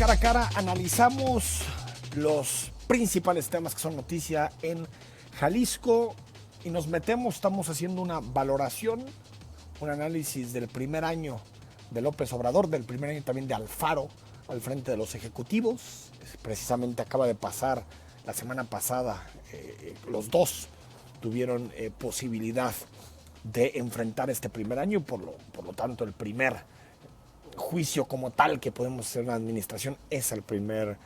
Cara a cara analizamos los principales temas que son noticia en Jalisco y nos metemos, estamos haciendo una valoración, un análisis del primer año de López Obrador, del primer año también de Alfaro al frente de los ejecutivos. Precisamente acaba de pasar la semana pasada, los dos tuvieron posibilidad de enfrentar este primer año, por lo tanto el primer juicio como tal que podemos hacer en la administración es el primer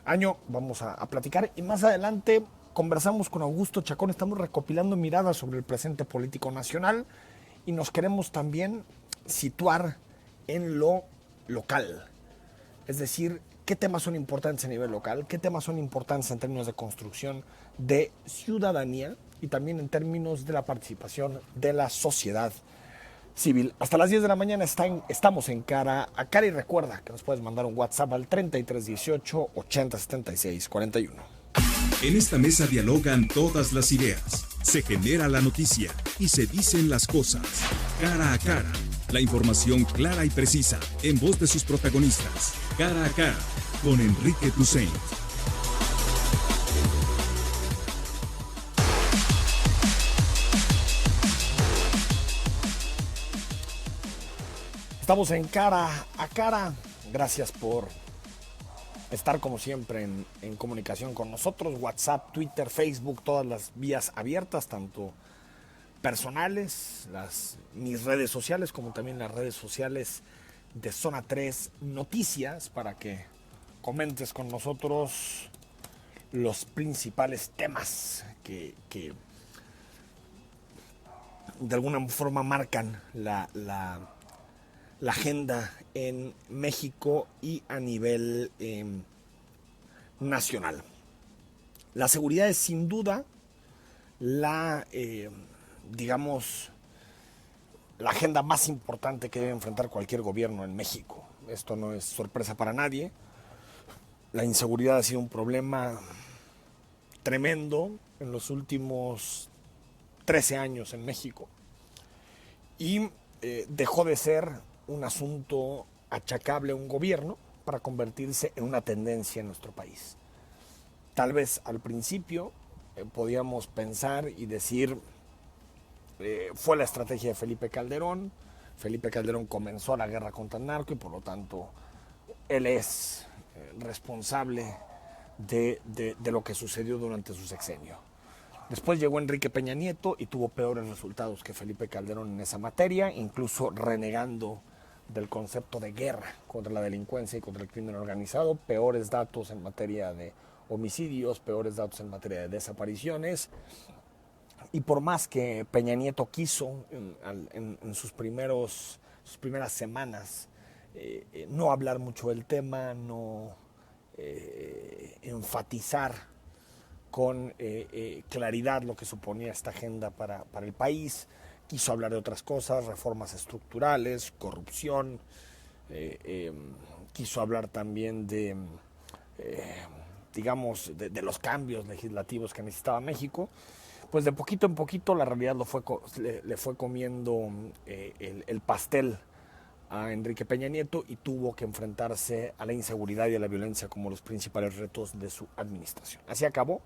año. Vamos a platicar y más adelante conversamos con Augusto Chacón. Estamos recopilando miradas sobre el presente político nacional y nos queremos también situar en lo local. Es decir, qué temas son importantes a nivel local, qué temas son importantes en términos de construcción de ciudadanía y también en términos de la participación de la sociedad civil. Hasta las 10 de la mañana estamos en Cara a Cara y recuerda que nos puedes mandar un WhatsApp al 3318 8076 41. En esta mesa dialogan todas las ideas, se genera la noticia y se dicen las cosas. Cara a Cara, la información clara y precisa en voz de sus protagonistas. Cara a Cara, con Enrique Tucent. Estamos en Cara a Cara. Gracias por estar como siempre en comunicación con nosotros. WhatsApp, Twitter, Facebook, todas las vías abiertas, tanto personales, mis redes sociales, como también las redes sociales de Zona 3 Noticias, para que comentes con nosotros los principales temas que de alguna forma marcan la agenda en México y a nivel nacional. La seguridad es sin duda la agenda más importante que debe enfrentar cualquier gobierno en México. Esto no es sorpresa para nadie. La inseguridad ha sido un problema tremendo en los últimos 13 años en México y dejó de ser un asunto achacable a un gobierno para convertirse en una tendencia en nuestro país. Tal vez al principio podíamos pensar y decir, fue la estrategia de Felipe Calderón. Felipe Calderón comenzó la guerra contra el narco y por lo tanto él es responsable de lo que sucedió durante su sexenio. Después llegó Enrique Peña Nieto y tuvo peores resultados que Felipe Calderón en esa materia, incluso renegando del concepto de guerra contra la delincuencia y contra el crimen organizado, peores datos en materia de homicidios, peores datos en materia de desapariciones. Y por más que Peña Nieto quiso en sus primeras semanas no hablar mucho del tema, no enfatizar con claridad lo que suponía esta agenda para el país, quiso hablar de otras cosas, reformas estructurales, corrupción, quiso hablar también de los cambios legislativos que necesitaba México. Pues de poquito en poquito la realidad le fue comiendo el pastel a Enrique Peña Nieto y tuvo que enfrentarse a la inseguridad y a la violencia como los principales retos de su administración. Así acabó.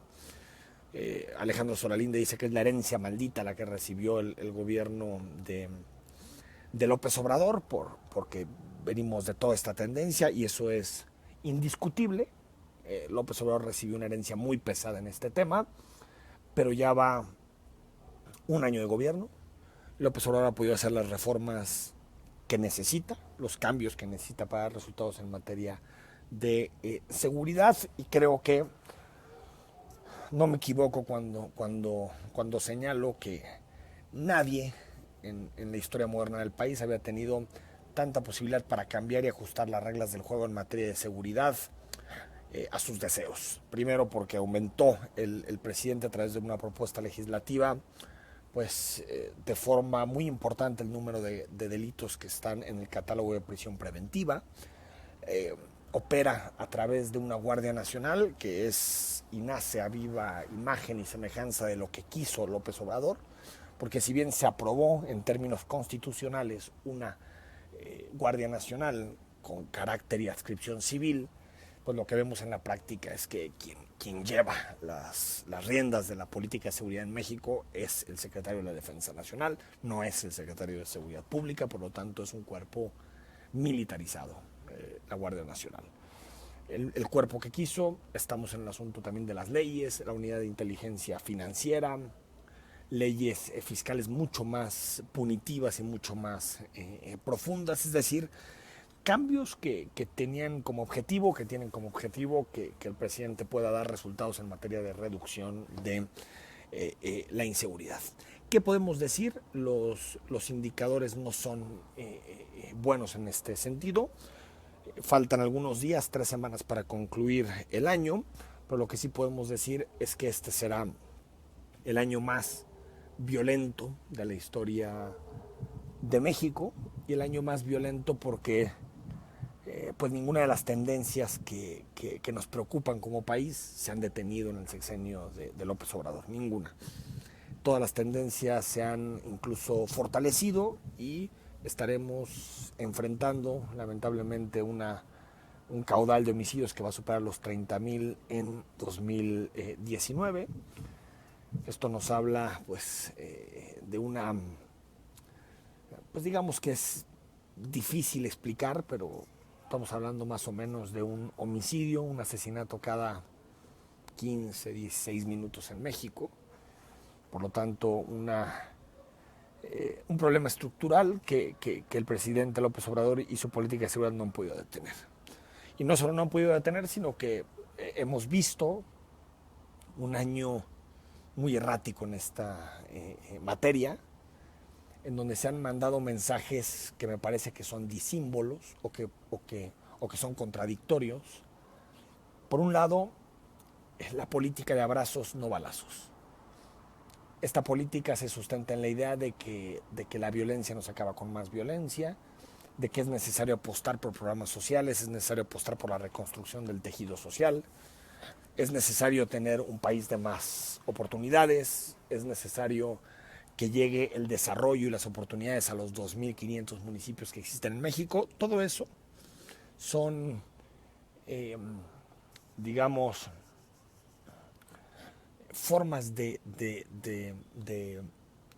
Alejandro Solalinde dice que es la herencia maldita la que recibió el gobierno de López Obrador porque venimos de toda esta tendencia y eso es indiscutible. López Obrador recibió una herencia muy pesada en este tema, pero ya va un año de gobierno. López Obrador ha podido hacer las reformas que necesita, los cambios que necesita para dar resultados en materia de seguridad y creo que no me equivoco cuando señalo que nadie en la historia moderna del país había tenido tanta posibilidad para cambiar y ajustar las reglas del juego en materia de seguridad a sus deseos. Primero porque aumentó el presidente a través de una propuesta legislativa pues de forma muy importante el número de delitos que están en el catálogo de prisión preventiva. Opera a través de una Guardia Nacional que es y nace a viva imagen y semejanza de lo que quiso López Obrador, porque si bien se aprobó en términos constitucionales una Guardia Nacional con carácter y adscripción civil, pues lo que vemos en la práctica es que quien lleva las riendas de la política de seguridad en México es el secretario de la Defensa Nacional, no es el secretario de Seguridad Pública, por lo tanto es un cuerpo militarizado, la Guardia Nacional. El cuerpo que quiso, estamos en el asunto también de las leyes, la unidad de inteligencia financiera, leyes fiscales mucho más punitivas y mucho más profundas, es decir, cambios que tienen como objetivo que el presidente pueda dar resultados en materia de reducción de la inseguridad. ¿Qué podemos decir? Los indicadores no son buenos en este sentido. Faltan algunos días, 3 semanas para concluir el año, pero lo que sí podemos decir es que este será el año más violento de la historia de México, y el año más violento porque pues ninguna de las tendencias que nos preocupan como país se han detenido en el sexenio de López Obrador, ninguna. Todas las tendencias se han incluso fortalecido y estaremos enfrentando lamentablemente un caudal de homicidios que va a superar los 30,000 en 2019. Esto nos habla pues de una, pues digamos que es difícil explicar, pero estamos hablando más o menos de un homicidio, un asesinato cada 15, 16 minutos en México. Por lo tanto, un problema estructural que el presidente López Obrador y su política de seguridad no han podido detener. Y no solo no han podido detener, sino que hemos visto un año muy errático en esta materia, en donde se han mandado mensajes que me parece que son disímbolos o que son contradictorios. Por un lado, la política de abrazos, no balazos. Esta política se sustenta en la idea de que la violencia no se acaba con más violencia, de que es necesario apostar por programas sociales, es necesario apostar por la reconstrucción del tejido social, es necesario tener un país de más oportunidades, es necesario que llegue el desarrollo y las oportunidades a los 2.500 municipios que existen en México. Todo eso son, digamos, formas de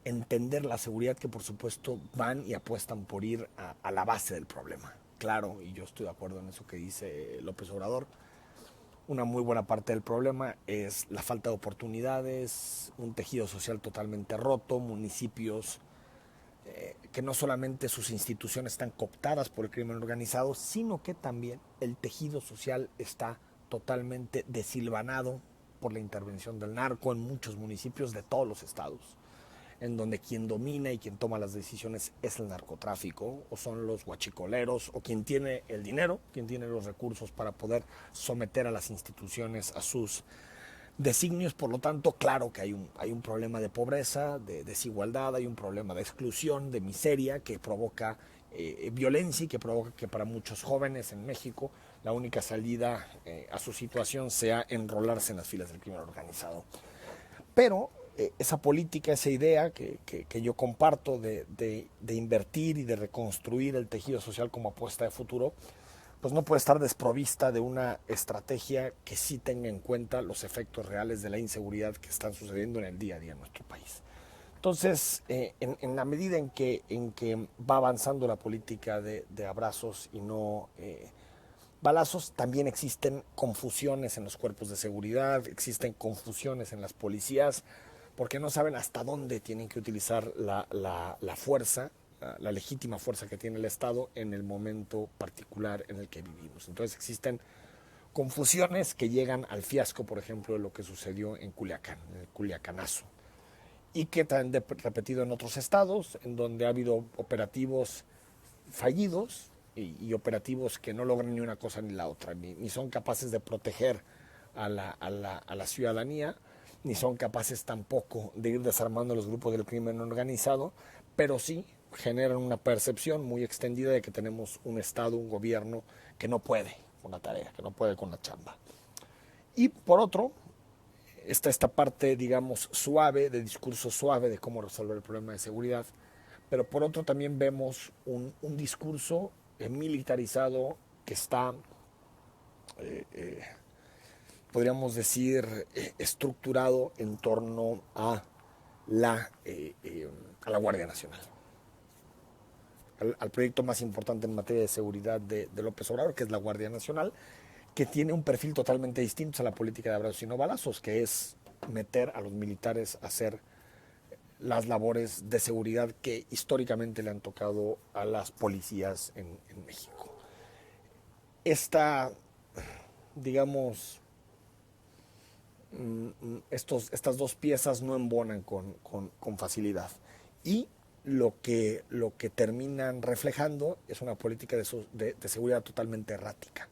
entender la seguridad que por supuesto van y apuestan por ir a la base del problema. Claro, y yo estoy de acuerdo en eso que dice López Obrador, una muy buena parte del problema es la falta de oportunidades, un tejido social totalmente roto, municipios que no solamente sus instituciones están cooptadas por el crimen organizado, sino que también el tejido social está totalmente desilvanado por la intervención del narco en muchos municipios de todos los estados, en donde quien domina y quien toma las decisiones es el narcotráfico, o son los huachicoleros, o quien tiene el dinero, quien tiene los recursos para poder someter a las instituciones a sus designios. Por lo tanto, claro que hay un problema de pobreza, de desigualdad, hay un problema de exclusión, de miseria, que provoca violencia y que provoca que para muchos jóvenes en México la única salida a su situación sea enrolarse en las filas del crimen organizado. Pero esa política, esa idea que yo comparto de invertir y de reconstruir el tejido social como apuesta de futuro, pues no puede estar desprovista de una estrategia que sí tenga en cuenta los efectos reales de la inseguridad que están sucediendo en el día a día en nuestro país. Entonces, en la medida en que va avanzando la política de abrazos y no balazos, también existen confusiones en los cuerpos de seguridad, existen confusiones en las policías, porque no saben hasta dónde tienen que utilizar la fuerza, la legítima fuerza que tiene el Estado en el momento particular en el que vivimos. Entonces existen confusiones que llegan al fiasco, por ejemplo, de lo que sucedió en Culiacán, en el Culiacanazo, y que han repetido en otros estados, en donde ha habido operativos fallidos y operativos que no logran ni una cosa ni la otra, ni son capaces de proteger a la ciudadanía, ni son capaces tampoco de ir desarmando los grupos del crimen organizado, pero sí generan una percepción muy extendida de que tenemos un Estado, un gobierno que no puede con la tarea, que no puede con la chamba. Y por otro, está esta parte, digamos, suave, de discurso suave de cómo resolver el problema de seguridad, pero por otro también vemos un discurso militarizado que está podríamos decir, estructurado en torno a la Guardia Nacional. Al proyecto más importante en materia de seguridad de López Obrador, que es la Guardia Nacional, que tiene un perfil totalmente distinto a la política de abrazos y no balazos, que es meter a los militares a hacer las labores de seguridad que históricamente le han tocado a las policías en México. Digamos, estas dos piezas no embonan con facilidad. Y lo que terminan reflejando es una política de seguridad totalmente errática,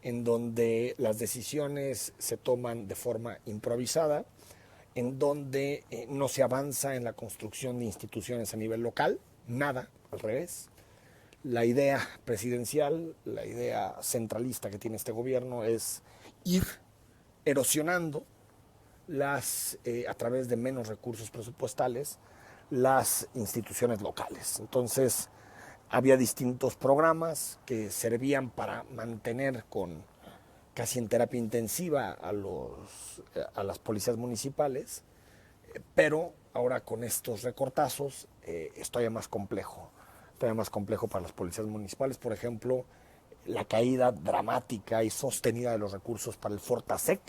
en donde las decisiones se toman de forma improvisada, en donde no se avanza en la construcción de instituciones a nivel local, nada, al revés. La idea presidencial, la idea centralista que tiene este gobierno es ir erosionando a través de menos recursos presupuestales, las instituciones locales. Entonces, había distintos programas que servían para mantener casi en terapia intensiva a las policías municipales, pero ahora con estos recortazos es todavía más complejo para las policías municipales. Por ejemplo, la caída dramática y sostenida de los recursos para el Fortasec,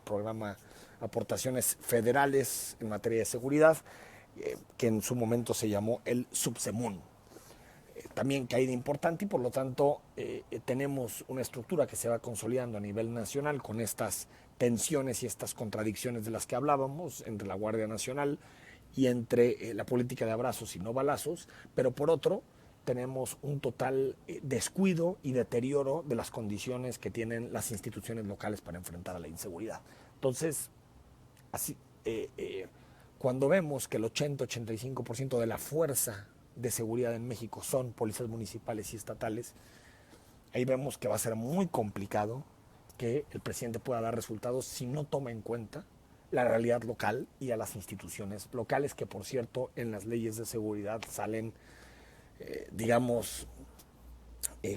programa aportaciones federales en materia de seguridad, que en su momento se llamó el Subsemun. También caída importante, y por lo tanto tenemos una estructura que se va consolidando a nivel nacional con estas tensiones y estas contradicciones de las que hablábamos entre la Guardia Nacional y entre la política de abrazos y no balazos, pero por otro tenemos un total descuido y deterioro de las condiciones que tienen las instituciones locales para enfrentar a la inseguridad. Entonces, así, cuando vemos que el 80-85% de la fuerza de seguridad en México son policías municipales y estatales, ahí vemos que va a ser muy complicado que el presidente pueda dar resultados si no toma en cuenta la realidad local y a las instituciones locales, que por cierto en las leyes de seguridad salen,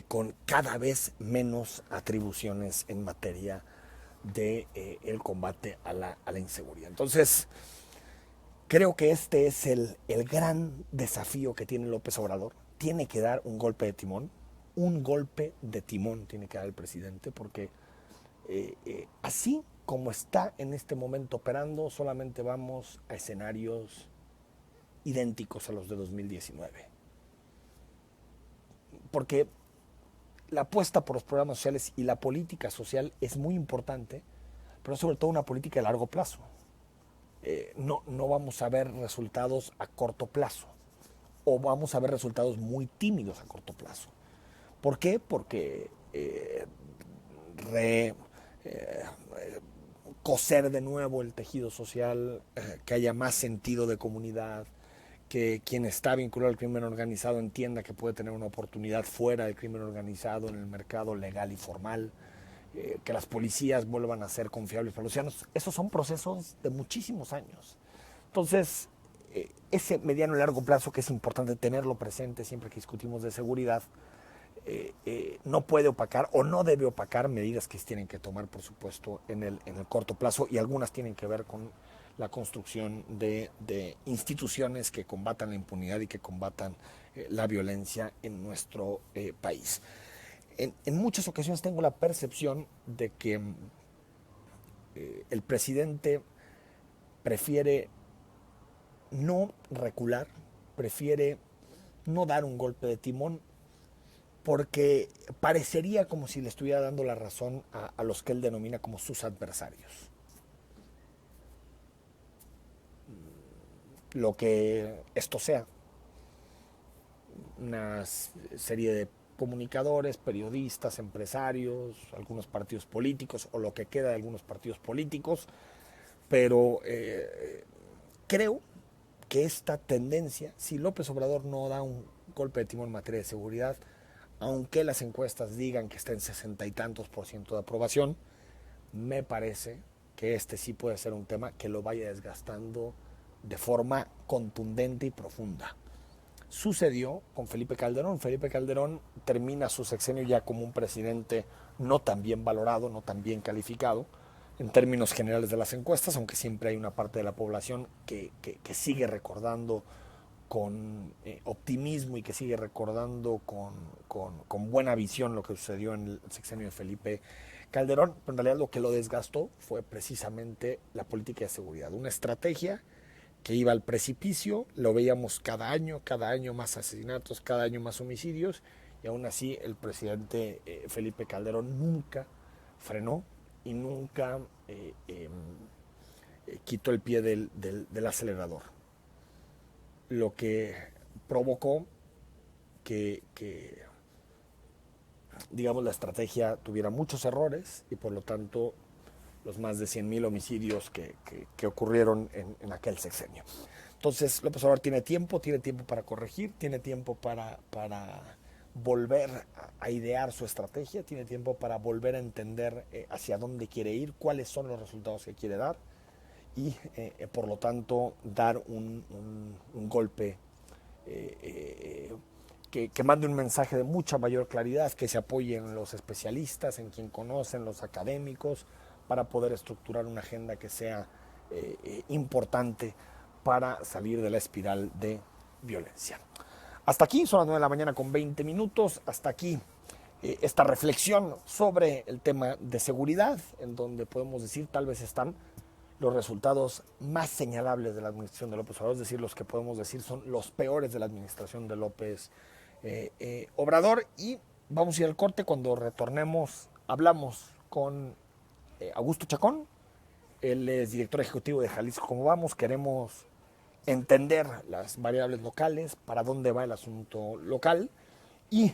con cada vez menos atribuciones en materia de el combate a la inseguridad. Entonces, creo que este es el gran desafío que tiene López Obrador. Tiene que dar un golpe de timón tiene que dar el presidente, porque así como está en este momento operando, solamente vamos a escenarios idénticos a los de 2019. Porque la apuesta por los programas sociales y la política social es muy importante, pero sobre todo una política de largo plazo. No vamos a ver resultados a corto plazo, o vamos a ver resultados muy tímidos a corto plazo. ¿Por qué? Porque coser de nuevo el tejido social, que haya más sentido de comunidad, que quien está vinculado al crimen organizado entienda que puede tener una oportunidad fuera del crimen organizado en el mercado legal y formal, que las policías vuelvan a ser confiables para los ciudadanos. Esos son procesos de muchísimos años. Entonces, ese mediano y largo plazo, que es importante tenerlo presente siempre que discutimos de seguridad, no puede opacar o no debe opacar medidas que se tienen que tomar, por supuesto, en el corto plazo, y algunas tienen que ver con la construcción de instituciones que combatan la impunidad y que combatan la violencia en nuestro país. En muchas ocasiones tengo la percepción de que el presidente prefiere no recular, prefiere no dar un golpe de timón, porque parecería como si le estuviera dando la razón a los que él denomina como sus adversarios. Lo que esto sea, una serie de comunicadores, periodistas, empresarios, algunos partidos políticos, o lo que queda de algunos partidos políticos, pero creo que esta tendencia, si López Obrador no da un golpe de timón en materia de seguridad, aunque las encuestas digan que está en 60 y tantos % de aprobación, me parece que este sí puede ser un tema que lo vaya desgastando de forma contundente y profunda. sucedió con Felipe Calderón. Felipe Calderón termina su sexenio ya como un presidente no tan bien valorado, no tan bien calificado en términos generales de las encuestas, aunque siempre hay una parte de la población que sigue recordando con optimismo y que sigue recordando con buena visión lo que sucedió en el sexenio de Felipe Calderón. Pero en realidad lo que lo desgastó fue precisamente la política de seguridad, una estrategia que iba al precipicio. Lo veíamos cada año más asesinatos, cada año más homicidios, y aún así el presidente Felipe Calderón nunca frenó y nunca quitó el pie del acelerador, lo que provocó que digamos, la estrategia tuviera muchos errores y por lo tanto los más de 100,000 homicidios que ocurrieron en aquel sexenio. Entonces López Obrador tiene tiempo para corregir, tiene tiempo para volver a idear su estrategia, tiene tiempo para volver a entender hacia dónde quiere ir, cuáles son los resultados que quiere dar y por lo tanto dar un golpe que mande un mensaje de mucha mayor claridad, que se apoye en los especialistas, en quien conocen, los académicos, para poder estructurar una agenda que sea importante para salir de la espiral de violencia. Hasta aquí, son las 9 de la mañana con 20 minutos, hasta aquí esta reflexión sobre el tema de seguridad, en donde podemos decir tal vez están los resultados más señalables de la administración de López Obrador, es decir, los que podemos decir son los peores de la administración de López Obrador. Y vamos a ir al corte. Cuando retornemos hablamos con Augusto Chacón. Él es director ejecutivo de Jalisco Como Vamos. Queremos entender las variables locales, para dónde va el asunto local y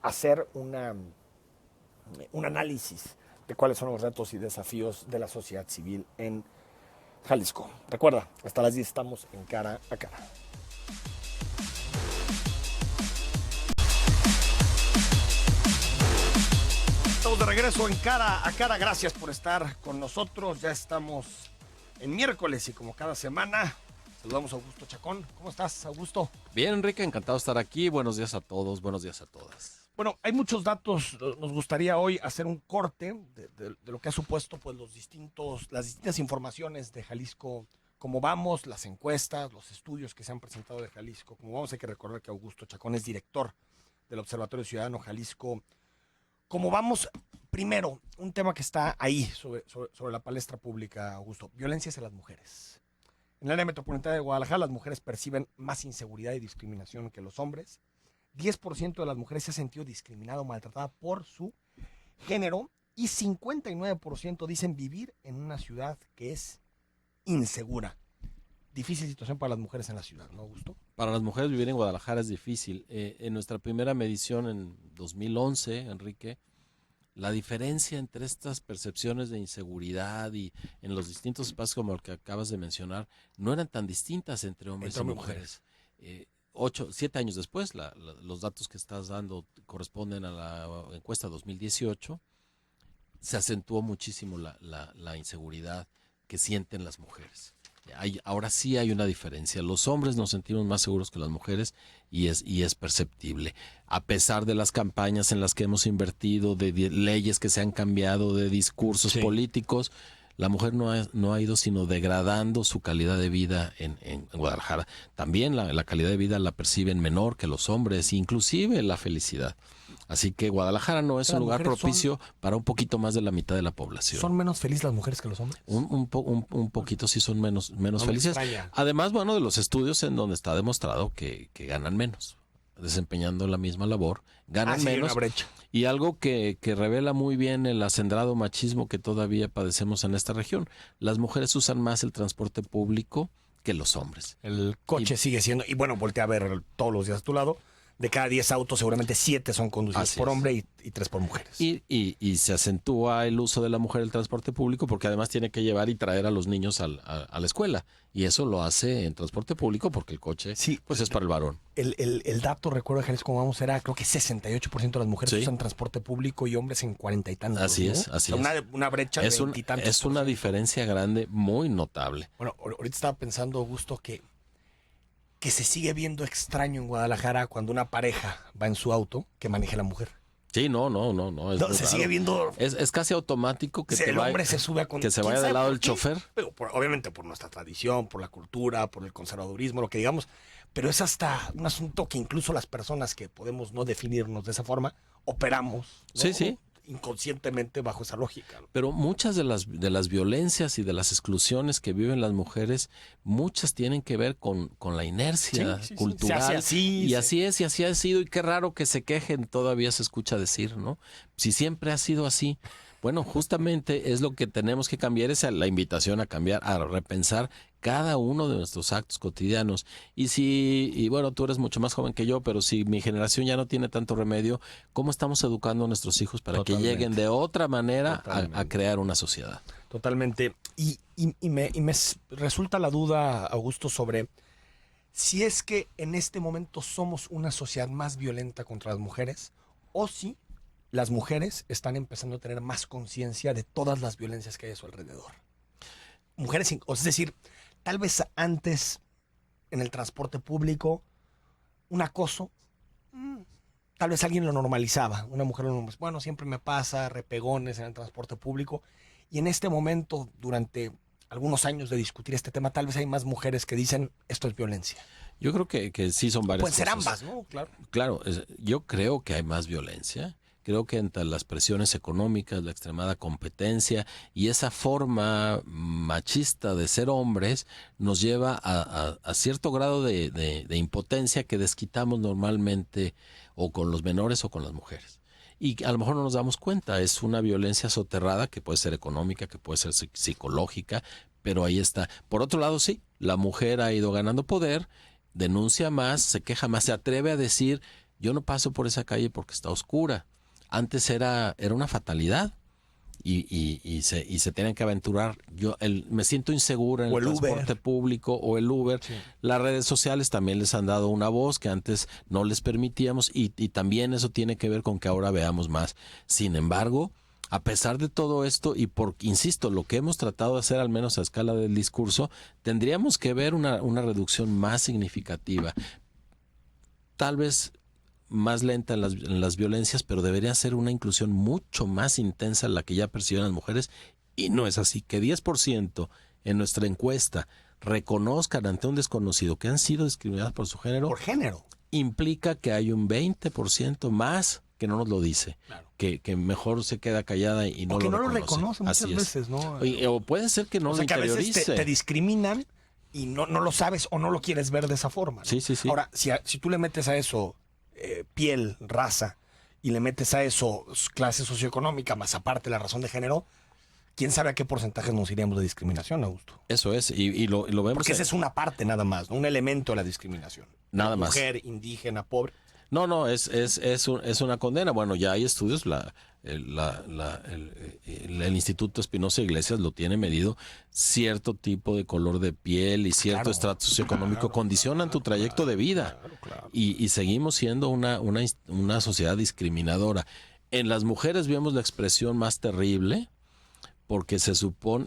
hacer un análisis de cuáles son los retos y desafíos de la sociedad civil en Jalisco. Recuerda, hasta las 10 estamos en Cara a Cara. Estamos de regreso en Cara a Cara. Gracias por estar con nosotros. Ya estamos en miércoles y como cada semana saludamos a Augusto Chacón. ¿Cómo estás, Augusto? Bien, Enrique, encantado de estar aquí. Buenos días a todos, buenos días a todas. Bueno, hay muchos datos. Nos gustaría hoy hacer un corte de lo que ha supuesto pues, las distintas informaciones de Jalisco Como Vamos, las encuestas, los estudios que se han presentado de Jalisco Como Vamos. Hay que recordar que Augusto Chacón es director del Observatorio Ciudadano Jalisco Como Vamos. Primero, un tema que está ahí sobre la palestra pública, Augusto: violencia hacia las mujeres. En el área metropolitana de Guadalajara, las mujeres perciben más inseguridad y discriminación que los hombres. 10% de las mujeres se ha sentido discriminada o maltratada por su género y 59% dicen vivir en una ciudad que es insegura. Difícil situación para las mujeres en la ciudad, ¿no, Augusto? Para las mujeres vivir en Guadalajara es difícil. En nuestra primera medición en 2011, Enrique, la diferencia entre estas percepciones de inseguridad y en los distintos espacios como el que acabas de mencionar no eran tan distintas entre hombres y mujeres. 7 años después, los datos que estás dando corresponden a la encuesta 2018, se acentuó muchísimo la inseguridad que sienten las mujeres. Ahora sí hay una diferencia. Los hombres nos sentimos más seguros que las mujeres y es perceptible. A pesar de las campañas en las que hemos invertido, de leyes que se han cambiado, de discursos políticos, la mujer no ha ido sino degradando su calidad de vida en Guadalajara. También la calidad de vida la perciben menor que los hombres, inclusive la felicidad. Así que Guadalajara no es un lugar propicio para un poquito más de la mitad de la población. ¿Son menos felices las mujeres que los hombres? Un poquito sí son menos felices. Además, bueno, de los estudios en donde está demostrado que ganan menos, desempeñando la misma labor, ganan menos. Una brecha. Y algo que revela muy bien el acendrado machismo que todavía padecemos en esta región. Las mujeres usan más el transporte público que los hombres. El coche sigue siendo, y bueno, voltea a ver todos los días a tu lado, de cada 10 autos seguramente 7 son conducidos por hombre y 3 por mujeres. Y se acentúa el uso de la mujer en el transporte público porque además tiene que llevar y traer a los niños a la escuela. Y eso lo hace en transporte público porque el coche pues es para el varón. El dato, recuerdo de Jalisco Como Vamos, era creo que 68% de las mujeres usan transporte público y hombres en 40 y tantos. Así es. Una brecha de 20 y tantos. Es una diferencia grande, muy notable. Bueno, ahorita estaba pensando, Augusto, que que se sigue viendo extraño en Guadalajara cuando una pareja va en su auto que maneje la mujer. Sí, no. Se sigue viendo. Es casi automático que el hombre se sube a que se vaya del lado del chofer. Pero obviamente por nuestra tradición, por la cultura, por el conservadurismo, lo que digamos. Pero es hasta un asunto que incluso las personas que podemos no definirnos de esa forma, operamos, ¿no? Sí. Inconscientemente bajo esa lógica, ¿no? Pero muchas de las violencias y de las exclusiones que viven las mujeres, muchas tienen que ver con la inercia cultural. Se hace así, y así es, y así ha sido, y qué raro que se quejen, todavía se escucha decir, ¿no? Si siempre ha sido así. Bueno, justamente es lo que tenemos que cambiar, es la invitación a cambiar, a repensar cada uno de nuestros actos cotidianos. Y bueno, tú eres mucho más joven que yo, pero si mi generación ya no tiene tanto remedio, ¿cómo estamos educando a nuestros hijos para que lleguen de otra manera a crear una sociedad? Totalmente. Y me resulta la duda, Augusto, sobre si es que en este momento somos una sociedad más violenta contra las mujeres o si las mujeres están empezando a tener más conciencia de todas las violencias que hay a su alrededor. Mujeres, es decir, tal vez antes en el transporte público, un acoso, tal vez alguien lo normalizaba. Una mujer lo normalizaba. Bueno, siempre me pasa, repegones en el transporte público. Y en este momento, durante algunos años de discutir este tema, tal vez hay más mujeres que dicen esto es violencia. Yo creo que sí son varias cosas. Pueden ser ambas, ¿no? Claro, yo creo que hay más violencia. Creo que entre las presiones económicas, la extremada competencia y esa forma machista de ser hombres nos lleva a cierto grado de impotencia que desquitamos normalmente o con los menores o con las mujeres. Y a lo mejor no nos damos cuenta, es una violencia soterrada que puede ser económica, que puede ser psicológica, pero ahí está. Por otro lado, sí, la mujer ha ido ganando poder, denuncia más, se queja más, se atreve a decir, yo no paso por esa calle porque está oscura. Antes era una fatalidad y se tienen que aventurar. Me siento insegura en el transporte público o el Uber. Sí. Las redes sociales también les han dado una voz que antes no les permitíamos y también eso tiene que ver con que ahora veamos más. Sin embargo, a pesar de todo esto y insisto, lo que hemos tratado de hacer al menos a escala del discurso, tendríamos que ver una reducción más significativa. Tal vez más lenta en las violencias, pero debería ser una inclusión mucho más intensa en la que ya perciben las mujeres, y no es así. Que 10% en nuestra encuesta reconozcan ante un desconocido que han sido discriminadas por su género, implica que hay un 20% más que no nos lo dice, claro, que mejor se queda callada y no lo reconoce. No lo reconoce muchas veces, ¿no? O puede ser que no lo interiorice. Que a veces te discriminan y no lo sabes o no lo quieres ver de esa forma, ¿no? Sí. Ahora, si tú le metes a eso piel, raza, y le metes a eso clase socioeconómica, más aparte la razón de género, ¿quién sabe a qué porcentajes nos iríamos de discriminación, Augusto? Eso es, y lo vemos. Porque esa es una parte nada más, ¿no? Un elemento de la discriminación. Nada más. Mujer, indígena, pobre. No, es una condena. Bueno, ya hay estudios, el Instituto Espinosa Iglesias lo tiene medido, cierto tipo de color de piel y cierto estrato socioeconómico condicionan tu trayecto de vida. Claro. Y seguimos siendo una sociedad discriminadora. En las mujeres vemos la expresión más terrible, porque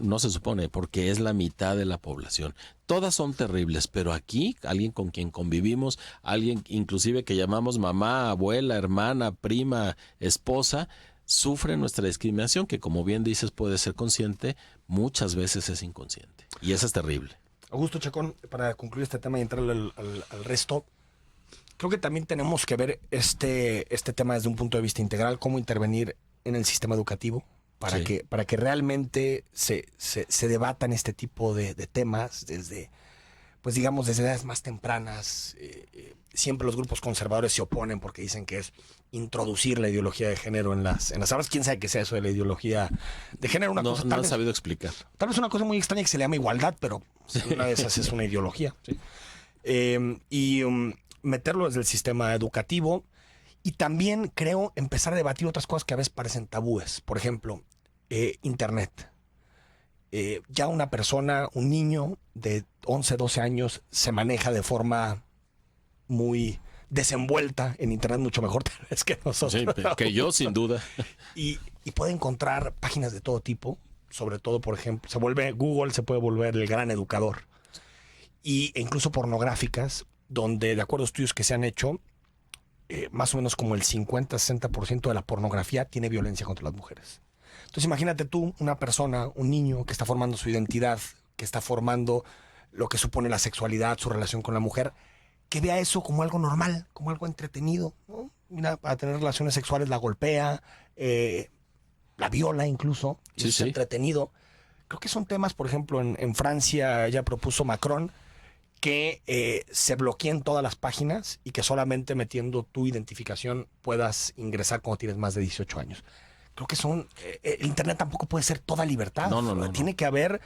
no se supone, porque es la mitad de la población. Todas son terribles, pero aquí, alguien con quien convivimos, alguien inclusive que llamamos mamá, abuela, hermana, prima, esposa, sufre nuestra discriminación, que como bien dices puede ser consciente, muchas veces es inconsciente. Y eso es terrible. Augusto Chacón, para concluir este tema y entrar al resto, creo que también tenemos que ver este tema desde un punto de vista integral, cómo intervenir en el sistema educativo, para que realmente se debatan este tipo de temas desde, pues digamos, desde edades más tempranas. Siempre los grupos conservadores se oponen porque dicen que es introducir la ideología de género en las aulas. ¿Quién sabe qué sea eso de la ideología de género? No he sabido explicar. Tal vez una cosa muy extraña que se le llama igualdad, pero una de esas es una ideología. Sí. Meterlo desde el sistema educativo. Y también creo empezar a debatir otras cosas que a veces parecen tabúes. Por ejemplo, Internet. Ya una persona, un niño de 11, 12 años se maneja de forma muy desenvuelta en Internet, mucho mejor tal vez que nosotros. Sí, que yo sin duda. Y puede encontrar páginas de todo tipo. Sobre todo, por ejemplo, Google se puede volver el gran educador. E incluso pornográficas. donde de acuerdo a estudios que se han hecho, más o menos como el 50-60% de la pornografía tiene violencia contra las mujeres. Entonces imagínate tú, una persona, un niño que está formando su identidad, que está formando lo que supone la sexualidad, su relación con la mujer, que vea eso como algo normal, como algo entretenido, ¿no? Mira, para tener relaciones sexuales la golpea, la viola incluso, y Sí, es sí. entretenido. Creo que son temas, por ejemplo, en Francia ya propuso Macron que se bloqueen todas las páginas y que solamente metiendo tu identificación puedas ingresar cuando tienes más de 18 años. Creo que el Internet tampoco puede ser toda libertad. No. Tiene que haber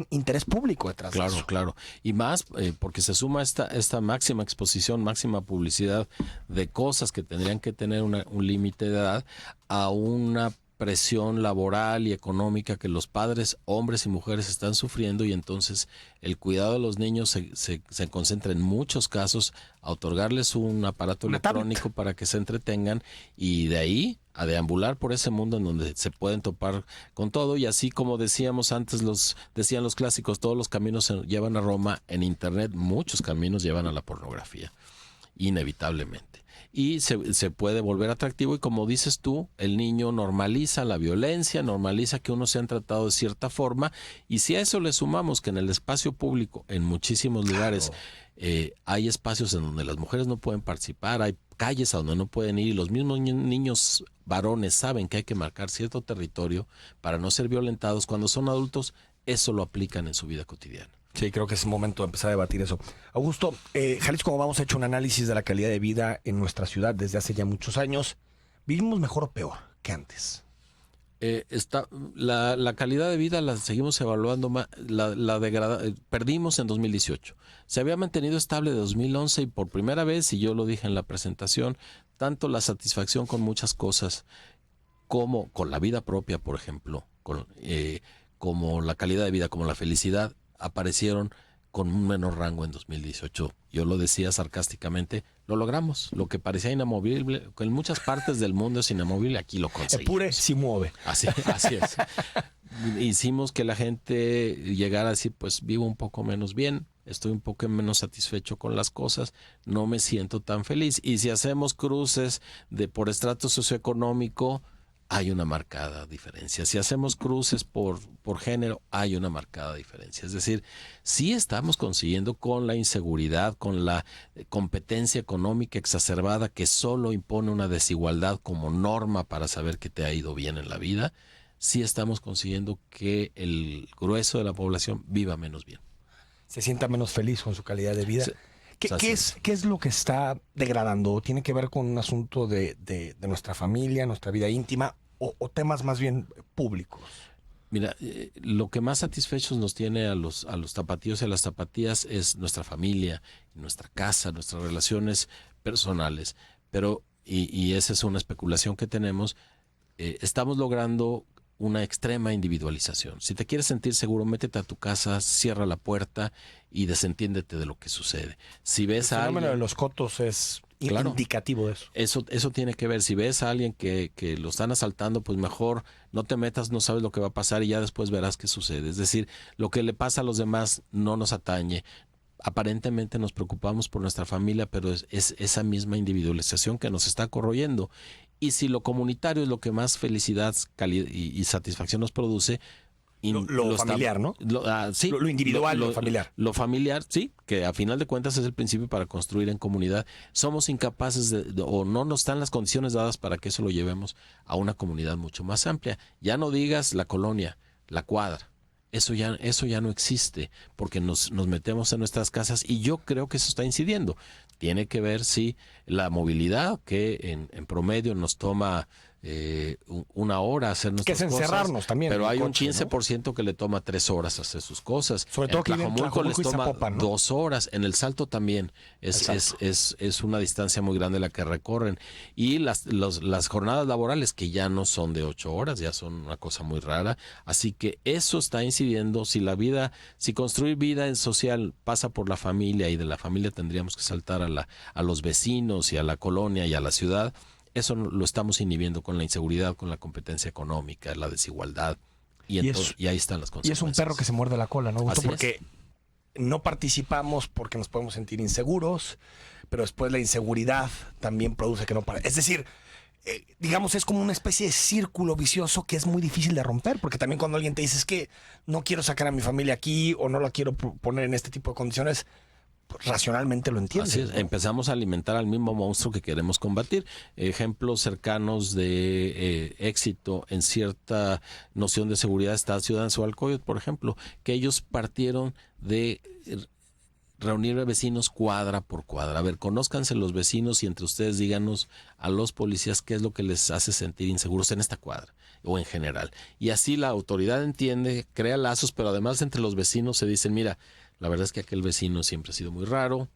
interés público detrás de eso. Claro. Y más porque se suma esta máxima exposición, máxima publicidad de cosas que tendrían que tener un límite de edad a una presión laboral y económica que los padres, hombres y mujeres, están sufriendo, y entonces el cuidado de los niños se concentra en muchos casos a otorgarles un aparato electrónico para que se entretengan, y de ahí a deambular por ese mundo en donde se pueden topar con todo. Y así como decíamos antes, decían los clásicos, todos los caminos llevan a Roma. En Internet muchos caminos llevan a la pornografía, inevitablemente. Y se puede volver atractivo, y como dices tú, el niño normaliza la violencia, normaliza que uno se han tratado de cierta forma, y si a eso le sumamos que en el espacio público, en muchísimos lugares, hay espacios en donde las mujeres no pueden participar, hay calles a donde no pueden ir, y los mismos niños varones saben que hay que marcar cierto territorio para no ser violentados cuando son adultos, eso lo aplican en su vida cotidiana. Sí, creo que es momento de empezar a debatir eso. Augusto, Jalisco, como vamos, ha hecho un análisis de la calidad de vida en nuestra ciudad desde hace ya muchos años. ¿Vivimos mejor o peor que antes? La calidad de vida la seguimos evaluando, perdimos en 2018. Se había mantenido estable de 2011, y por primera vez, y yo lo dije en la presentación, tanto la satisfacción con muchas cosas como con la vida propia, por ejemplo, como la calidad de vida, como la felicidad, aparecieron con un menor rango en 2018. Yo lo decía sarcásticamente, lo logramos. Lo que parecía inamovible, que en muchas partes del mundo es inamovible, aquí lo conseguimos. Epure si mueve. Así es. Hicimos que la gente llegara a decir, pues vivo un poco menos bien, estoy un poco menos satisfecho con las cosas, no me siento tan feliz. Y si hacemos cruces por estrato socioeconómico, hay una marcada diferencia. Si hacemos cruces por género, hay una marcada diferencia. Es decir, sí estamos consiguiendo, con la inseguridad, con la competencia económica exacerbada que solo impone una desigualdad como norma para saber que te ha ido bien en la vida, sí estamos consiguiendo que el grueso de la población viva menos bien. Se sienta menos feliz con su calidad de vida. Sí. ¿Qué es lo que está degradando? ¿Tiene que ver con un asunto de nuestra familia, nuestra vida íntima, o temas más bien públicos? Mira, lo que más satisfechos nos tiene a los tapatíos y a las tapatías es nuestra familia, nuestra casa, nuestras relaciones personales. Pero, y esa es una especulación que tenemos, estamos logrando una extrema individualización. Si te quieres sentir seguro, métete a tu casa, cierra la puerta y desentiéndete de lo que sucede. Si ves el a fenómeno alguien, de los cotos es indicativo de eso. Eso tiene que ver. Si ves a alguien que lo están asaltando, pues mejor no te metas, no sabes lo que va a pasar y ya después verás qué sucede. Es decir, lo que le pasa a los demás no nos atañe. Aparentemente nos preocupamos por nuestra familia, pero es esa misma individualización que nos está corroyendo. Y si lo comunitario es lo que más felicidad y satisfacción nos produce, lo familiar, ¿no? Sí, lo individual, lo familiar. Lo familiar, sí, que a final de cuentas es el principio para construir en comunidad. Somos incapaces o no nos dan las condiciones dadas para que eso lo llevemos a una comunidad mucho más amplia. Ya no digas la colonia, la cuadra. Eso ya no existe, porque nos metemos en nuestras casas, y yo creo que eso está incidiendo. Tiene que ver, sí, la movilidad, que en promedio nos toma una hora hacer nuestras cosas. Que es encerrarnos también. Pero hay coche, un 15% que le toma 3 horas hacer sus cosas. Sobre todo en Tlajomulco les toma Zapopan, ¿no? 2 horas. En El Salto también es una distancia muy grande la que recorren. Y las jornadas laborales, que ya no son de 8 horas, ya son una cosa muy rara. Así que eso está incidiendo. Si construir vida en social pasa por la familia, y de la familia tendríamos que saltar a los vecinos y a la colonia y a la ciudad, eso lo estamos inhibiendo con la inseguridad, con la competencia económica, la desigualdad, y ahí están las consecuencias. Y es un perro que se muerde la cola, ¿no? Así porque no participamos porque nos podemos sentir inseguros, pero después la inseguridad también produce que no para. Es decir, digamos, es como una especie de círculo vicioso que es muy difícil de romper, porque también cuando alguien te dice es que no quiero sacar a mi familia aquí o no la quiero poner en este tipo de condiciones, pues, racionalmente lo entiendes. Así es, ¿no? Empezamos a alimentar al mismo monstruo que queremos combatir. Ejemplos cercanos de éxito en cierta noción de seguridad está Ciudad Nezahualcóyotl, por ejemplo, que ellos partieron de reunir a vecinos cuadra por cuadra. A ver, conózcanse los vecinos y entre ustedes díganos a los policías qué es lo que les hace sentir inseguros en esta cuadra o en general. Y así la autoridad entiende, crea lazos, pero además entre los vecinos se dicen, mira, la verdad es que aquel vecino siempre ha sido muy raro,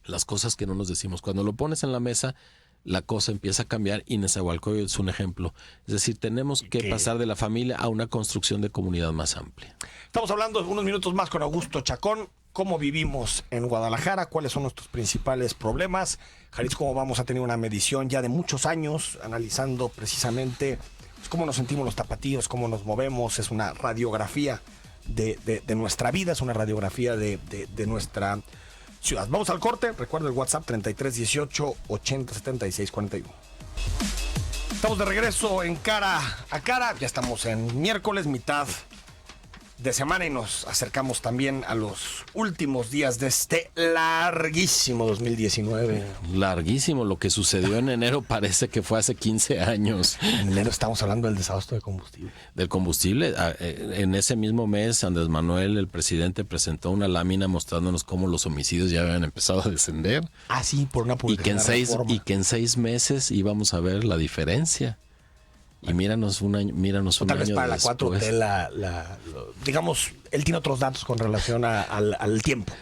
las cosas que no nos decimos. Cuando lo pones en la mesa, la cosa empieza a cambiar y Nezahualcóyotl es un ejemplo. Es decir, tenemos que pasar de la familia a una construcción de comunidad más amplia. Estamos hablando unos minutos más con Augusto Chacón. ¿Cómo vivimos en Guadalajara? ¿Cuáles son nuestros principales problemas? Jalisco vamos a tener una medición ya de muchos años analizando precisamente pues, cómo nos sentimos los tapatíos, cómo nos movemos. Es una radiografía de nuestra vida, es una radiografía de nuestra ciudad. Vamos al corte. Recuerda el WhatsApp 3318 8076 41. Estamos de regreso en Cara a Cara. Ya estamos en miércoles, mitad de semana, y nos acercamos también a los últimos días de este larguísimo 2019. Larguísimo. Lo que sucedió en enero parece que fue hace 15 años. En enero estamos hablando del desabasto de combustible. Del combustible. En ese mismo mes, Andrés Manuel, el presidente, presentó una lámina mostrándonos cómo los homicidios ya habían empezado a descender. Ah, sí, por una publicación. Y que en 6 meses íbamos a ver la diferencia. Y míranos un año, tal vez para después. La 4T, digamos, él tiene otros datos con relación al tiempo.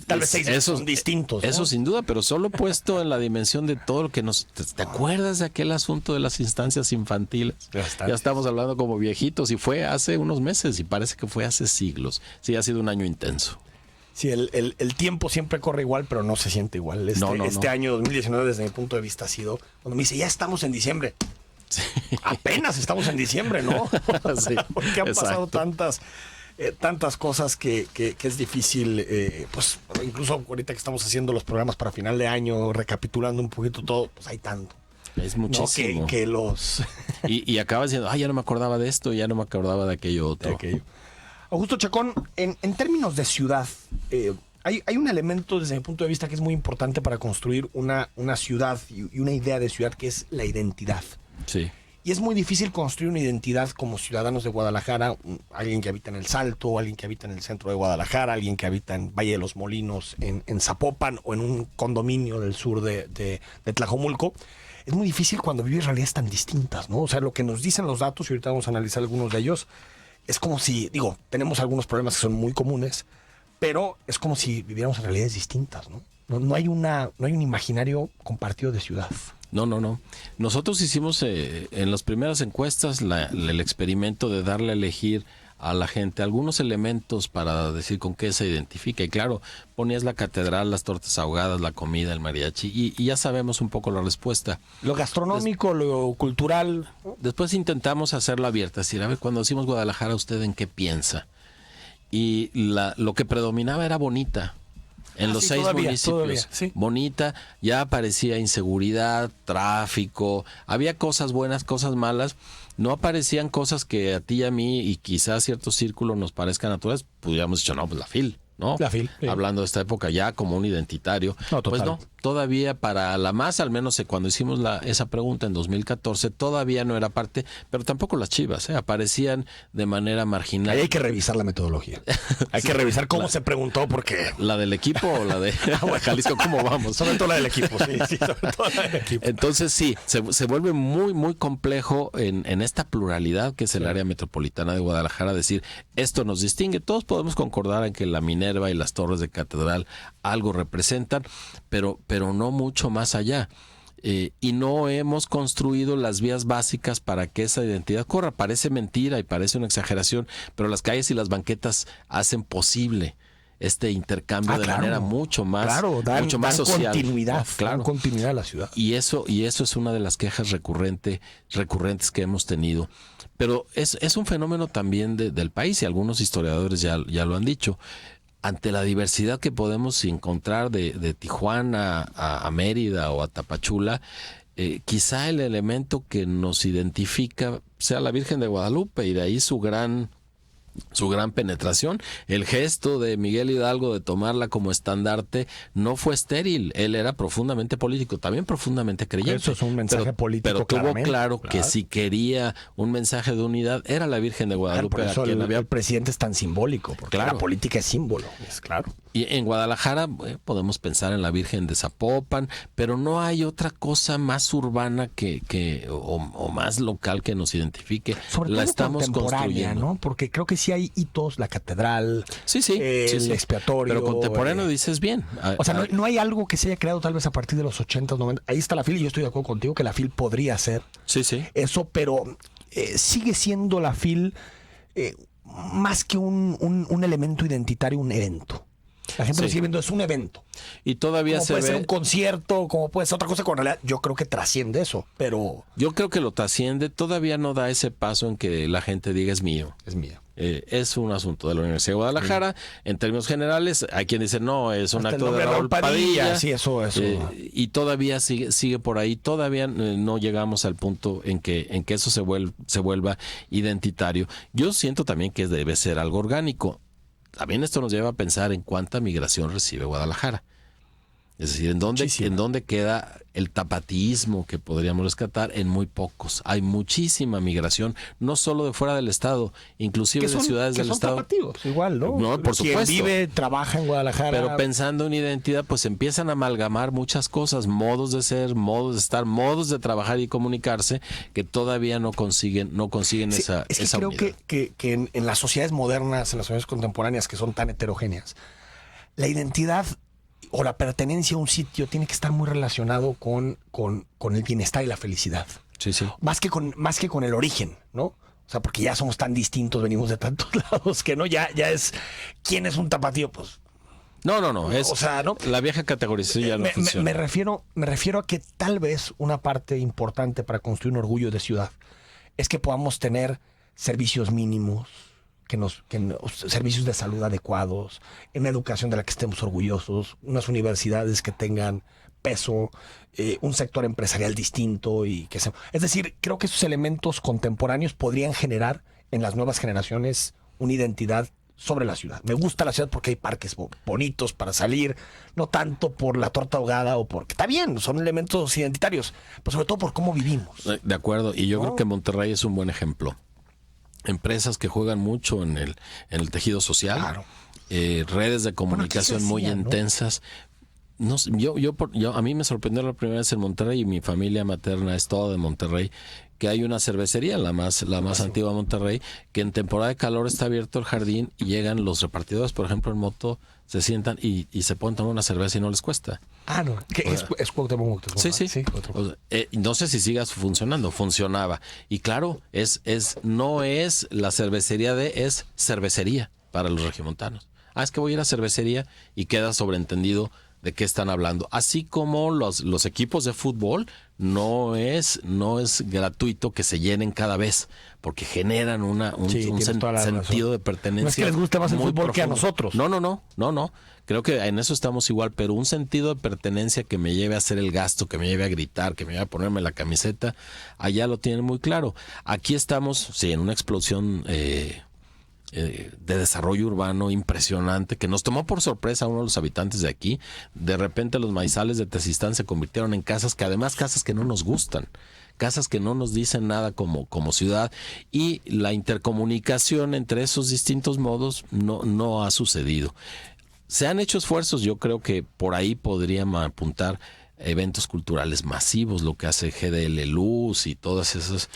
Tal vez 6 meses son distintos, ¿no? Eso sin duda, pero solo puesto en la dimensión de todo lo que nos... ¿Te acuerdas de aquel asunto de las instancias infantiles? Ya estamos hablando como viejitos y fue hace unos meses y parece que fue hace siglos. Sí, ha sido un año intenso. Sí, el tiempo siempre corre igual, pero no se siente igual. Este año 2019, desde mi punto de vista, ha sido... Cuando me dice, ya estamos en diciembre. Sí. Apenas estamos en diciembre, ¿no? Sí, porque han pasado tantas cosas que es difícil, pues incluso ahorita que estamos haciendo los programas para final de año, recapitulando un poquito todo, pues hay tanto. Es muchísimo. ¿No? Que los... y acabas diciendo, ya no me acordaba de esto, ya no me acordaba de aquello otro. Augusto Chacón, en términos de ciudad, hay un elemento desde mi punto de vista que es muy importante para construir una ciudad y una idea de ciudad, que es la identidad. Sí. Y es muy difícil construir una identidad como ciudadanos de Guadalajara, alguien que habita en El Salto, alguien que habita en el centro de Guadalajara, alguien que habita en Valle de los Molinos, en Zapopan o en un condominio del sur de Tlajomulco. Es muy difícil cuando vives realidades tan distintas, ¿no? O sea, lo que nos dicen los datos, y ahorita vamos a analizar algunos de ellos, es como si, tenemos algunos problemas que son muy comunes, pero es como si viviéramos en realidades distintas, ¿no? No hay un imaginario compartido de ciudad. No. Nosotros hicimos en las primeras encuestas el experimento de darle a elegir a la gente algunos elementos para decir con qué se identifica. Y claro, ponías la catedral, las tortas ahogadas, la comida, el mariachi, y ya sabemos un poco la respuesta. Lo gastronómico, lo cultural. Después intentamos hacerlo abierta, es decir, a ver, cuando decimos Guadalajara, ¿usted en qué piensa? Y lo que predominaba era Bonita. En los 6 municipios, sí. Bonita, ya aparecía inseguridad, tráfico, había cosas buenas, cosas malas, no aparecían cosas que a ti y a mí y quizás a cierto círculo nos parezcan naturales, pudiéramos dicho, no, pues la FIL, ¿no? La FIL. Sí. Hablando de esta época ya como un identitario. No, total. Pues no, todavía para la más, al menos cuando hicimos esa pregunta en 2014, todavía no era parte, pero tampoco las Chivas, aparecían de manera marginal. Ahí hay que revisar la metodología. Hay que revisar cómo se preguntó, porque... ¿La del equipo o la de Jalisco? ¿Cómo vamos? Sobre todo la del equipo, sí, sobre todo la del equipo. Entonces sí, se vuelve muy, muy complejo en esta pluralidad que es el área metropolitana de Guadalajara, decir, esto nos distingue. Todos podemos concordar en que la Minerva y las torres de catedral algo representan, pero no mucho más allá. Y no hemos construido las vías básicas para que esa identidad corra. Parece mentira y parece una exageración, pero las calles y las banquetas hacen posible este intercambio de manera mucho más, mucho más social. Dan continuidad a la ciudad. Y eso es una de las quejas recurrentes que hemos tenido. Pero es un fenómeno también del país, y algunos historiadores ya lo han dicho. ante la diversidad que podemos encontrar de Tijuana a Mérida o a Tapachula, quizá el elemento que nos identifica sea la Virgen de Guadalupe, y de ahí su gran penetración. El gesto de Miguel Hidalgo de tomarla como estandarte no fue estéril. Él era profundamente político, también profundamente creyente. Eso es un mensaje político. Pero tuvo claro que si quería un mensaje de unidad, era la Virgen de Guadalupe. Por eso el presidente es tan simbólico, porque la política es símbolo. Es claro. Y en Guadalajara podemos pensar en la Virgen de Zapopan, pero no hay otra cosa más urbana o más local que nos identifique. Sobre la todo estamos construyendo, ¿no? Porque creo que sí hay hitos, la catedral, sí, el expiatorio. Pero contemporáneo dices bien. O sea, no hay algo que se haya creado tal vez a partir de los 80s, 90s. Ahí está la FIL, y yo estoy de acuerdo contigo que la FIL podría hacer eso, pero sigue siendo la FIL más que un elemento identitario, un evento. La gente lo sigue viendo, es un evento. Y todavía como puede ser un concierto, como puede ser otra cosa, con realidad yo creo que trasciende eso, pero... Yo creo que lo trasciende, todavía no da ese paso en que la gente diga es mío. Es mío. Es un asunto de la Universidad de Guadalajara. En términos generales, hay quien dice no, es un acto de Raúl Padilla. Sí, eso. Y todavía sigue por ahí, todavía no llegamos al punto en que eso se vuelva identitario. Yo siento también que debe ser algo orgánico. También esto nos lleva a pensar en cuánta migración recibe Guadalajara. Es decir, ¿en dónde queda el tapatíismo que podríamos rescatar? En muy pocos. Hay muchísima migración, no solo de fuera del estado, inclusive de ciudades del estado. Tapatíos, igual, ¿no? No, por supuesto. Quien vive, trabaja en Guadalajara. Pero pensando en identidad, pues empiezan a amalgamar muchas cosas, modos de ser, modos de estar, modos de trabajar y comunicarse, que todavía no consiguen esa creo unidad. que en las sociedades modernas, en las sociedades contemporáneas que son tan heterogéneas, la identidad o la pertenencia a un sitio tiene que estar muy relacionado con el bienestar y la felicidad. Sí. Más que con el origen, ¿no? O sea, porque ya somos tan distintos, venimos de tantos lados que no, ya es ¿quién es un tapatío? Pues no, es, o sea, ¿no? La vieja categorización ya no funciona. Me refiero a que tal vez una parte importante para construir un orgullo de ciudad es que podamos tener servicios mínimos, servicios de salud adecuados, una educación de la que estemos orgullosos, unas universidades que tengan peso, un sector empresarial distinto es decir, creo que esos elementos contemporáneos podrían generar en las nuevas generaciones una identidad sobre la ciudad. Me gusta la ciudad porque hay parques bonitos para salir, no tanto por la torta ahogada o porque está bien, son elementos identitarios, pero sobre todo por cómo vivimos. De acuerdo, y yo creo que Monterrey es un buen ejemplo. Empresas que juegan mucho en el tejido social, claro. Redes de comunicación muy intensas. No, a mí me sorprendió la primera vez en Monterrey, y mi familia materna es toda de Monterrey, que hay una cervecería, la más antigua de Monterrey, que en temporada de calor está abierto el jardín y llegan los repartidores, por ejemplo, en moto, se sientan y se pueden tomar una cerveza y no les cuesta. Ah, no, es Cuauhtémoc Moctezuma. Sí. No sé si sigas funcionando, funcionaba. Y claro, no es la cervecería es cervecería para los regiomontanos. Es que voy a ir a cervecería, y queda sobreentendido de qué están hablando. Así como los equipos de fútbol, no es gratuito que se llenen cada vez, porque generan un sentido de pertenencia. No es que les guste más el fútbol profundo que a nosotros. No. Creo que en eso estamos igual, pero un sentido de pertenencia que me lleve a hacer el gasto, que me lleve a gritar, que me lleve a ponerme la camiseta, allá lo tienen muy claro. Aquí estamos, en una explosión de desarrollo urbano impresionante que nos tomó por sorpresa a uno de los habitantes de aquí. De repente los maizales de Tezistán se convirtieron en casas que no nos gustan, casas que no nos dicen nada como ciudad, y la intercomunicación entre esos distintos modos no ha sucedido. Se han hecho esfuerzos, yo creo que por ahí podríamos apuntar eventos culturales masivos, lo que hace GDL Luz y todas esas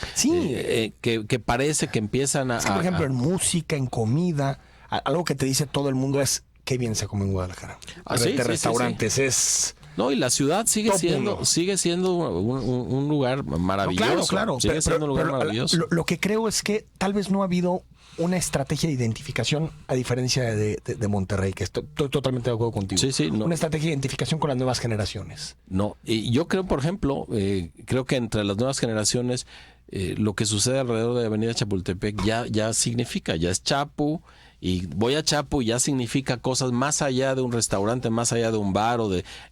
que parece que empiezan por ejemplo, en música, en comida, algo que te dice todo el mundo es qué bien se come en Guadalajara. Restaurantes es... No, y la ciudad sigue siendo un lugar maravilloso. Claro. Sigue siendo un lugar maravilloso. Lo que creo es que tal vez no ha habido una estrategia de identificación, a diferencia de Monterrey, que estoy totalmente de acuerdo contigo. Una estrategia de identificación con las nuevas generaciones. No, y yo creo, por ejemplo, creo que entre las nuevas generaciones, lo que sucede alrededor de Avenida Chapultepec ya significa, ya es Chapu, Y voy a Chapo y ya significa cosas más allá de un restaurante, más allá de un bar,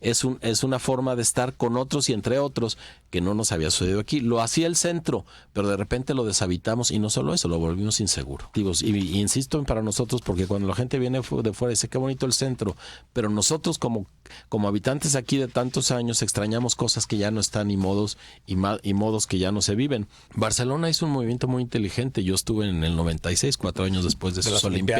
es una forma de estar con otros y entre otros que no nos había sucedido aquí. Lo hacía el centro, pero de repente lo deshabitamos y no solo eso, lo volvimos inseguro. Y insisto para nosotros, porque cuando la gente viene de fuera dice qué bonito el centro, pero nosotros como habitantes aquí de tantos años extrañamos cosas que ya no están y modos que ya no se viven. Barcelona hizo un movimiento muy inteligente. Yo estuve en el 96, 4 años después de sus Olimpiadas.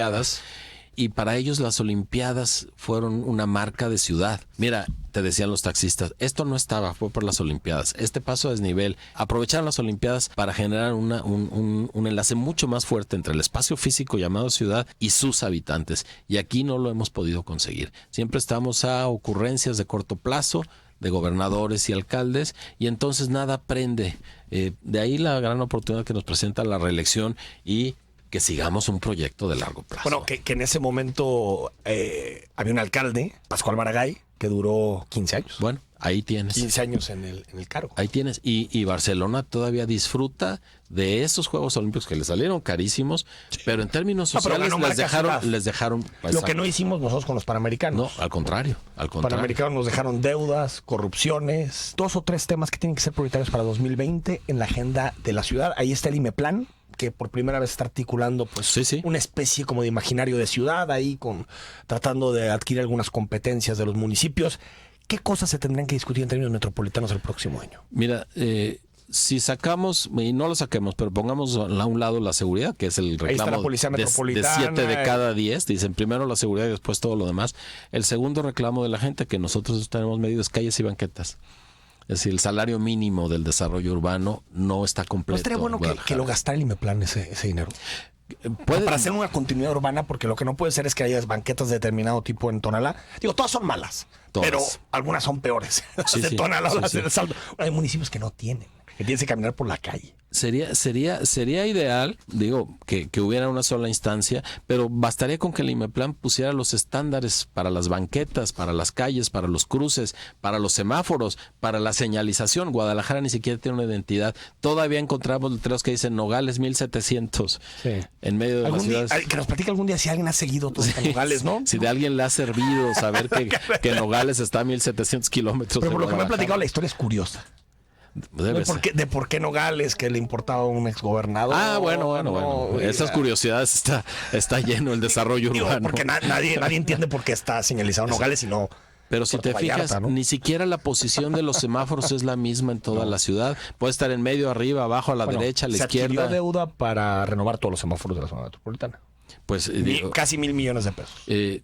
Y para ellos las Olimpiadas fueron una marca de ciudad. Mira, te decían los taxistas, esto no estaba, fue por las Olimpiadas. Este paso a desnivel, aprovecharon las Olimpiadas para generar un enlace mucho más fuerte entre el espacio físico llamado ciudad y sus habitantes. Y aquí no lo hemos podido conseguir. Siempre estamos a ocurrencias de corto plazo, de gobernadores y alcaldes, y entonces nada prende. De ahí la gran oportunidad que nos presenta la reelección y que sigamos un proyecto de largo plazo. Bueno, que en ese momento había un alcalde, Pascual Maragall, que duró 15 años. Bueno, ahí tienes. 15 años en el cargo. Ahí tienes. Y Barcelona todavía disfruta de esos Juegos Olímpicos que le salieron carísimos, sí, pero en términos sociales les dejaron lo que no hicimos nosotros con los Panamericanos. No, al contrario. Panamericanos nos dejaron deudas, corrupciones, 2 o 3 temas que tienen que ser prioritarios para 2020 en la agenda de la ciudad. Ahí está el IMEPLAN, que por primera vez está articulando una especie como de imaginario de ciudad, ahí tratando de adquirir algunas competencias de los municipios. ¿Qué cosas se tendrán que discutir en términos metropolitanos el próximo año? Mira, si sacamos, y no lo saquemos, pero pongamos a un lado la seguridad, que es el reclamo la policía metropolitana, de 7 de cada 10, dicen primero la seguridad y después todo lo demás. El segundo reclamo de la gente, que nosotros tenemos medidas, calles y banquetas. Es decir, el salario mínimo del desarrollo urbano no está completo. ¿No estaría bueno que lo gastara el IMEPLAN ese dinero? Para hacer una continuidad urbana, porque lo que no puede ser es que haya banquetas de determinado tipo en Tonalá. Digo, todas son malas, pero algunas son peores. Sí, de Tonalá, del Salto. Hay municipios que no tienen, que tienes que caminar por la calle. Sería ideal, digo, que hubiera una sola instancia, pero bastaría con que el IMEPLAN pusiera los estándares para las banquetas, para las calles, para los cruces, para los semáforos, para la señalización. Guadalajara ni siquiera tiene una identidad. Todavía encontramos letreros que dicen Nogales 1700 en medio de las ciudades. Que nos platique algún día si alguien ha seguido todos los Nogales, ¿no? Si de alguien le ha servido saber que Nogales está a 1700 kilómetros. Pero por lo que me ha platicado, la historia es curiosa. De por qué Nogales, que le importaba a un exgobernador. Bueno. Esas curiosidades está lleno el desarrollo urbano. Porque nadie entiende por qué está señalizado Nogales y no. Pero si te fijas, ¿no? Ni siquiera la posición de los semáforos es la misma en toda la ciudad. Puede estar en medio, arriba, abajo, a la derecha, a la izquierda. Se adquirió deuda para renovar todos los semáforos de la zona metropolitana. Pues casi 1,000 millones de pesos.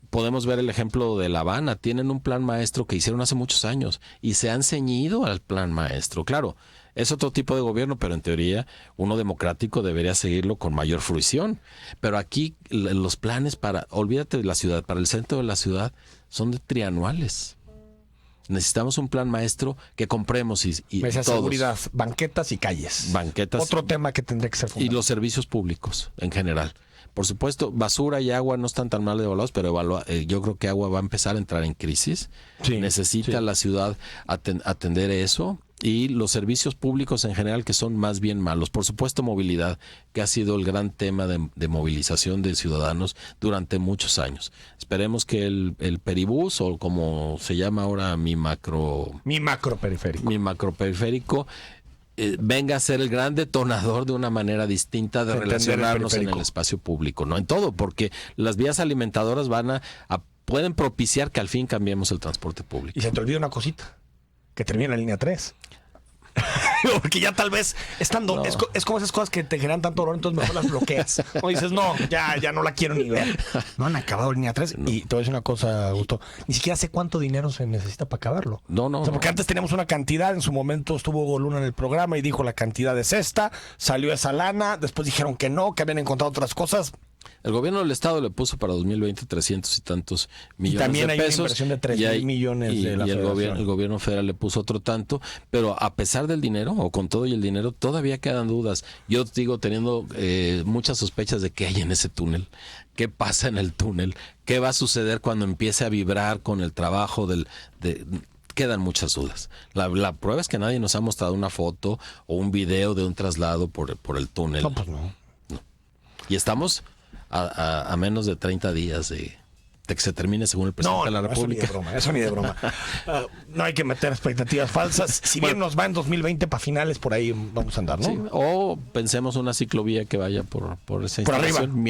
Podemos ver el ejemplo de La Habana. Tienen un plan maestro que hicieron hace muchos años y se han ceñido al plan maestro. Claro, es otro tipo de gobierno, pero en teoría uno democrático debería seguirlo con mayor fruición. Pero aquí los planes olvídate de la ciudad, para el centro de la ciudad son de trianuales. Necesitamos un plan maestro que compremos y todos. Seguridad, banquetas y calles. Banquetas. Otro tema que tendría que ser fundamental. Y los servicios públicos en general. Por supuesto, basura y agua no están tan mal evaluados, pero yo creo que agua va a empezar a entrar en crisis. Necesita la ciudad atender eso. Y los servicios públicos en general, que son más bien malos. Por supuesto, movilidad, que ha sido el gran tema de movilización de ciudadanos durante muchos años. Esperemos que el peribús, o como se llama ahora mi macroperiférico, venga a ser el gran detonador de una manera distinta de relacionarnos en el espacio público, no en todo, porque las vías alimentadoras pueden propiciar que al fin cambiemos el transporte público. Y se te olvida una cosita, que termina en la línea 3. Porque ya tal vez estando es como esas cosas que te generan tanto dolor, entonces mejor las bloqueas. O dices, ya no la quiero ni ver. No han acabado línea 3. Y te voy a decir una cosa, Augusto, ni siquiera sé cuánto dinero se necesita para acabarlo. Porque antes teníamos una cantidad, en su momento estuvo Luna en el programa y dijo la cantidad es esta, salió esa lana, después dijeron que no, que habían encontrado otras cosas. El gobierno del estado le puso para 2020 300 y tantos millones de pesos. Y también hay una inversión de 3,000 millones de la federación. El gobierno federal le puso otro tanto, pero a pesar del dinero, o con todo y el dinero, todavía quedan dudas. Yo digo, teniendo muchas sospechas de qué hay en ese túnel, qué pasa en el túnel, qué va a suceder cuando empiece a vibrar con el trabajo quedan muchas dudas. La prueba es que nadie nos ha mostrado una foto o un video de un traslado por el túnel. No. Y estamos a menos de 30 días de que se termine según el presidente de la República. Eso ni de broma. No hay que meter expectativas falsas. Si bien nos va en 2020 para finales, por ahí vamos a andar, ¿no? Sí, o pensemos una ciclovía que vaya por esa instalación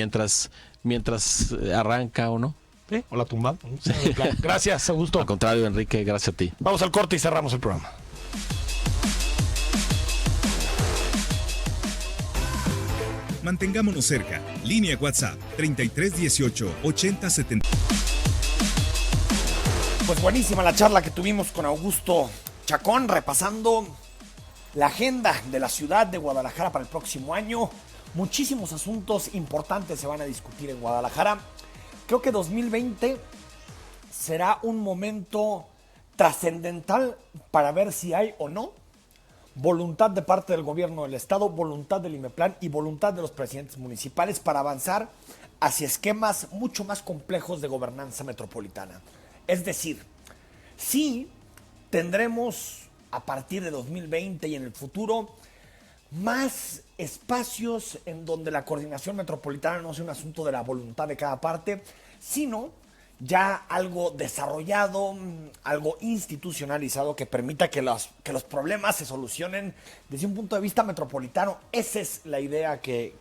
mientras arranca o no. ¿Sí? O la tumba. Sí. Gracias, Augusto. Al contrario, Enrique, gracias a ti. Vamos al corte y cerramos el programa. Mantengámonos cerca. Línea WhatsApp 3318 8070. Pues buenísima la charla que tuvimos con Augusto Chacón, repasando la agenda de la ciudad de Guadalajara para el próximo año. Muchísimos asuntos importantes se van a discutir en Guadalajara. Creo que 2020 será un momento trascendental para ver si hay o no voluntad de parte del gobierno del estado, voluntad del IMEPLAN y voluntad de los presidentes municipales para avanzar hacia esquemas mucho más complejos de gobernanza metropolitana. Es decir, sí tendremos a partir de 2020 y en el futuro más espacios en donde la coordinación metropolitana no sea un asunto de la voluntad de cada parte, sino ya algo desarrollado, algo institucionalizado que permita que los problemas se solucionen desde un punto de vista metropolitano. Esa es la idea que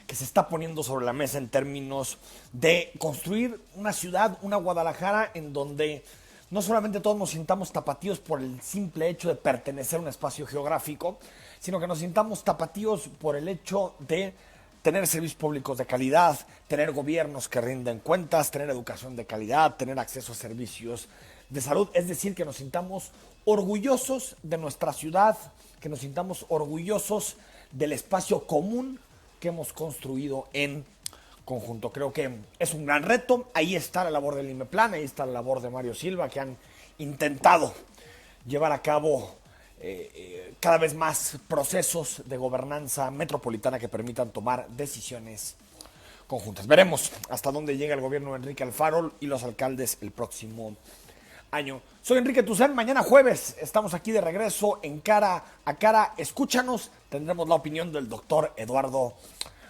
se está poniendo sobre la mesa en términos de construir una ciudad, una Guadalajara, en donde no solamente todos nos sintamos tapatíos por el simple hecho de pertenecer a un espacio geográfico, sino que nos sintamos tapatíos por el hecho de tener servicios públicos de calidad, tener gobiernos que rinden cuentas, tener educación de calidad, tener acceso a servicios de salud. Es decir, que nos sintamos orgullosos de nuestra ciudad, que nos sintamos orgullosos del espacio común que hemos construido en conjunto. Creo que es un gran reto. Ahí está la labor del IMEPLAN, ahí está la labor de Mario Silva, que han intentado llevar a cabo cada vez más procesos de gobernanza metropolitana que permitan tomar decisiones conjuntas. Veremos hasta dónde llega el gobierno de Enrique Alfaro y los alcaldes el próximo año. Soy Enrique Tucen, mañana jueves estamos aquí de regreso en Cara a Cara. Escúchanos, tendremos la opinión del doctor Eduardo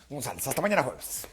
González. Hasta mañana jueves.